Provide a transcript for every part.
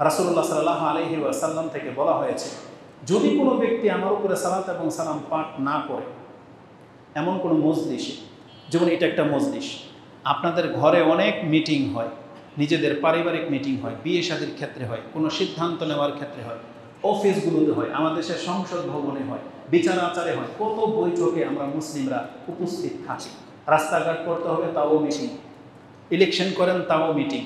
রাসূলুল্লাহ সাল্লাল্লাহু আলাইহি ওয়াসাল্লাম থেকে বলা হয়েছে, যদি কোনো ব্যক্তি আমার উপরে সালাত এবং সালাম পাঠ না করে এমন কোনো মজলিসে, যেমন এটা একটা মজলিস, আপনাদের ঘরে অনেক মিটিং হয়, নিজেদের পারিবারিক মিটিং হয়, বিয়ে শাদীর ক্ষেত্রে হয়, কোনো সিদ্ধান্ত নেওয়ার ক্ষেত্রে হয়, অফিসগুলোতে হয়, আমাদের দেশের সংসদ ভবনে হয়, বিচার আচারে হয়, কত বৈঠকে আমরা মুসলিমরা উপস্থিত থাকি। রাস্তাঘাট করতে হবে তাও মিটিং, ইলেকশন করেন তাও মিটিং,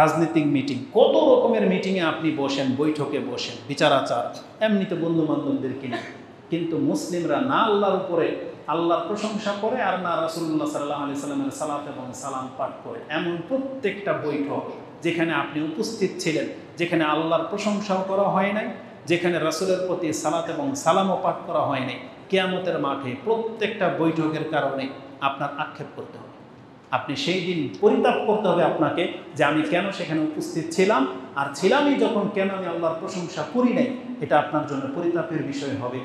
রাজনৈতিক মিটিং, কত রকমের মিটিংয়ে আপনি বসেন, বৈঠকে বসেন, বিচার আচার, এমনিতে বন্ধু বান্ধবদেরকে নিয়ে। কিন্তু মুসলিমরা না আল্লাহর উপরে আল্লাহর প্রশংসা করে আর না রাসূলুল্লাহ সাল্লাল্লাহু আলাইহি সাল্লামের সালাত এবং সালাম পাঠ করে। এমন প্রত্যেকটা বৈঠক যেখানে আপনি উপস্থিত ছিলেন, যেখানে আল্লাহর প্রশংসাও করা হয় নাই, যেখানে রাসূলের প্রতি সালাত এবং সালামও পাঠ করা হয় নাই, কিয়ামতের মাঠে প্রত্যেকটা বৈঠকের কারণে আপনার আক্ষেপ করতে হবে। আপনি সেই দিন পরিতাপ করতে হবে আপনাকে যে আমি কেন সেখানে উপস্থিত ছিলাম, আর ছিলামই যখন কেন আমি আল্লাহর প্রশংসা করি নাই। এটা আপনার জন্য পরিতাপের বিষয় হবে,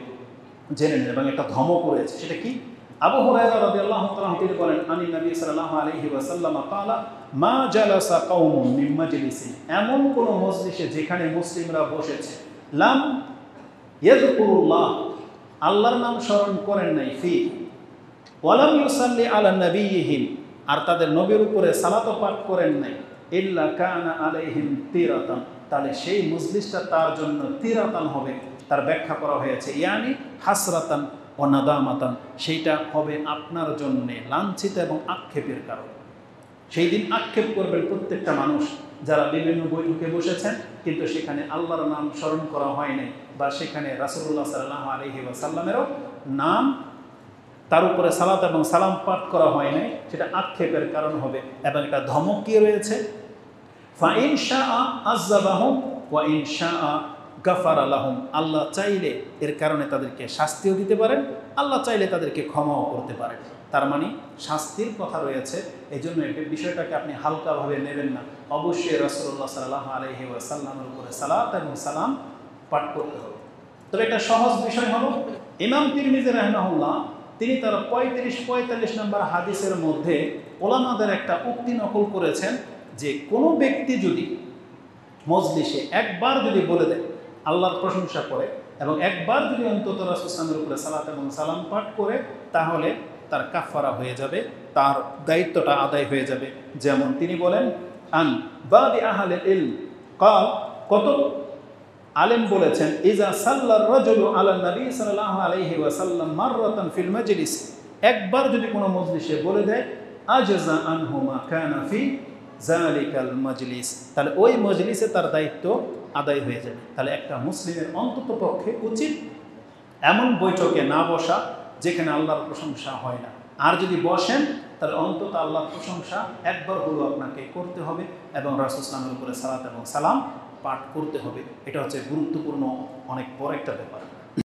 জেনে নেন। এবং একটা ধমক রয়েছে, সেটা কি? আবু হুরায়রা রাদিয়াল্লাহু তাআলা তিনি বলেন, আনি নবী সাল্লাল্লাহু আলাইহি ওয়াসাল্লাম ক্বালা মা জালাসা কওমুন মিন মাজলিসিন, এমন কোন মজলিসে যেখানে মুসলিমরা বসেছে, লাম ইয়াযকুরুল্লাহ, আল্লাহর নাম স্মরণ করেন নাই, ফি ওয়ালাম ইউসাল্লি আলা নবিয়িহিম, আর তাদের নবীর উপরে সালাত পাঠ করেন নাই, ইল্লা কানা আলাইহিম তিরাতান, তাহলে সেই মজলিসটা তার জন্য তিরাতান হবে। তার ব্যাখ্যা করা হয়েছে ইয়ানি হাসরাতান ও নাদামাতান, সেইটা হবে আপনার জন্য লাঞ্ছিত এবং আক্ষেপের কারণ। সেই দিন আক্ষেপ করবেন প্রত্যেকটা মানুষ যারা বিভিন্ন বৈঠকে বসেছেন কিন্তু সেখানে আল্লাহর নাম স্মরণ করা হয় নাই, বা সেখানে রাসূলুল্লাহ সাল্লাল্লাহু আলাইহি ওয়াসাল্লামেরও নাম, তার উপরে সালাত এবং সালাম পাঠ করা হয় নাই, সেটা আক্ষেপের কারণ হবে। এবং এটা ধমক কি রয়েছে, ফা ইন শাআ আযাবাহুম ওয়া ইন শাআ গাফারা লাহুম, আল্লাহ চাইলে এর কারণে তাদেরকে শাস্তিও দিতে পারেন, আল্লাহ চাইলে তাদেরকে ক্ষমাও করতে পারেন। তার মানে শাস্তির কথা রয়েছে। এই জন্য এই বিষয়টাকে আপনি হালকাভাবে নেবেন না। অবশ্যই রাসূলুল্লাহ সাল্লাল্লাহু আলাইহি ওয়াসাল্লামের উপরে সালাত এবং সালাম পাঠ করতে হবে। তবে একটা সহজ বিষয় হলো, ইমাম তিরমিজি রাহিমাহুল্লাহ তিনি তার 45 নম্বর হাদিসের মধ্যে ওলামাদের একটা উক্তি নকল করেছেন যে কোনো ব্যক্তি যদি মজলিসে একবার যদি বলে দেয় আল্লাহর প্রশংসা করে এবং একবার যদি অন্তত রাসূল সাল্লাল্লাহু আলাইহি ওয়াসাল্লামের উপরে সালাত এবং সালাম পাঠ করে, তাহলে তার কাফারা হয়ে যাবে, তার দায়িত্বটা আদায় হয়ে যাবে। যেমন তিনি বলেন, আন বাদি আহলিল ইলম ক্বাল, কত আলেম বলেছেন, ইজা সাল্লার রাজুলু আলা নবী সাল্লাল্লাহু আলাইহি ওয়াসাল্লাম মাররাতান ফিল মাজলিস, একবার যদি কোনো মজলিসে বলে দেয়, আজজা আনহু মা কানা ফি যালিকাল মাজলিস, তাহলে ওই মজলিসে তার দায়িত্ব আদায় হয়ে যাবে। তাহলে একটা মুসলিমের অন্তত পক্ষে উচিত এমন বৈঠকে না বসা যেখানে আল্লাহর প্রশংসা হয় না। আর যদি বসেন তাহলে অন্তত আল্লাহর প্রশংসা একবার হলেও আপনাকে করতে হবে এবং রাসূল সাল্লাল্লাহু আলাইহি ওয়াসাল্লামের উপরে সালাত এবং সালাম পাঠ করতে হবে। এটা হচ্ছে গুরুত্বপূর্ণ অনেক বড় একটা ব্যাপার।